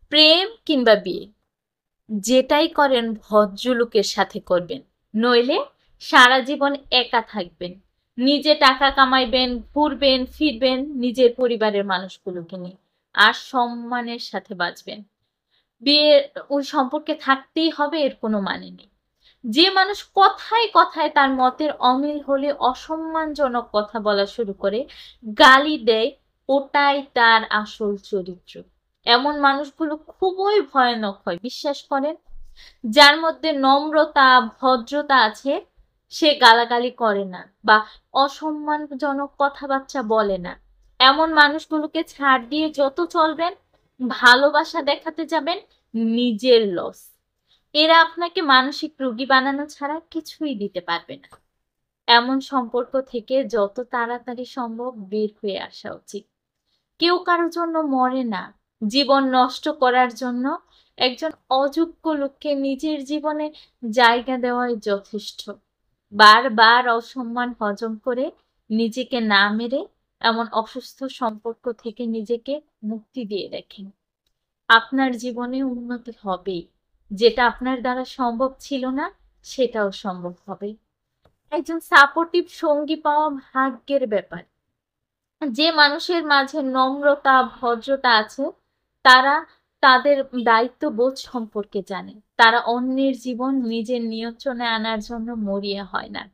প্রেম কিংবা বিয়ে, যেটাই করেন ভদ্রলোকের সাথে করবেন, নইলে সারা জীবন একা থাকবেন। নিজে টাকা কামাইবেন, ঘুরবেন ফিরবেন নিজের পরিবারের মানুষগুলোকে নিয়ে, আর সম্মানের সাথে বাঁচবেন। বিয়ে ওই সম্পর্কে থাকতেই হবে এর কোনো মানে নেই। যে মানুষ কথায় কথায় তার মতের অমিল হলে অসম্মানজনক কথা বলা শুরু করে, গালি দেয়, ওটাই তার আসল চরিত্র। এমন মানুষগুলো খুবই ভয়ানক হয়, বিশ্বাস করেন। যার মধ্যে নম্রতা ভদ্রতা আছে, সে গালাগালি করে না বা অসম্মানজনক কথাবার্তা বলে না। এমন মানুষগুলোকে ছাড় দিয়ে যত চলবেন, ভালোবাসা দেখাতে যাবেন, নিজের লস। এরা আপনাকে মানসিক রোগী বানানো ছাড়া কিছুই দিতে পারবে না। এমন সম্পর্ক থেকে যত তাড়াতাড়ি সম্ভব বের হয়ে আসা উচিত। কেউ কারো জন্য মরে না জীবন নষ্ট করার জন্য। একজন অযোগ্য লোককে নিজের জীবনে জায়গা দেওয়াই যথেষ্ট। বারবার অসম্মান হজম করে নিজেকে না মেরে এমন অসুস্থ সম্পর্ক থেকে নিজেকে মুক্তি দিয়ে রাখেন। আপনার জীবনে উন্নতি হবেই। যেটা আপনার দ্বারা সম্ভব ছিল না, সেটাও সম্ভব হবে। একজন সাপোর্টিভ সঙ্গী পাওয়া ভাগ্যের ব্যাপার। যে মানুষের মাঝে নম্রতা ভদ্রতা আছে, তারা তাদের দায়িত্ববোধ সম্পর্কে জানে। তারা অন্যের জীবন নিজের নিয়ন্ত্রণে আনার জন্য মরিয়া হয় না।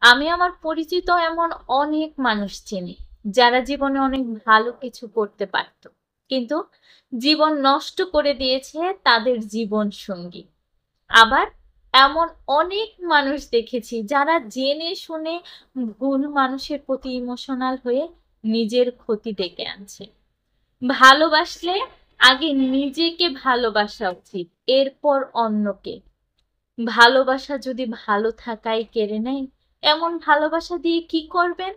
আমি আমার পরিচিত এমন অনেক মানুষ চিনি, যারা জীবনে অনেক ভালো কিছু করতে পারত, কিন্তু জীবন নষ্ট করে দিয়েছে তাদের জীবন সঙ্গী। আবার এমন অনেক মানুষ দেখেছি যারা জেনে শুনে ভুল মানুষের প্রতি ইমোশনাল হয়ে নিজের ক্ষতি ডেকে আনছে। ভালোবাসলে আগে নিজেকে ভালোবাসা উচিত, এরপর অন্যকে। ভালোবাসা যদি ভালো থাকাই কেড়ে নেয়, এমন ভালোবাসা দিয়ে কি করবেন?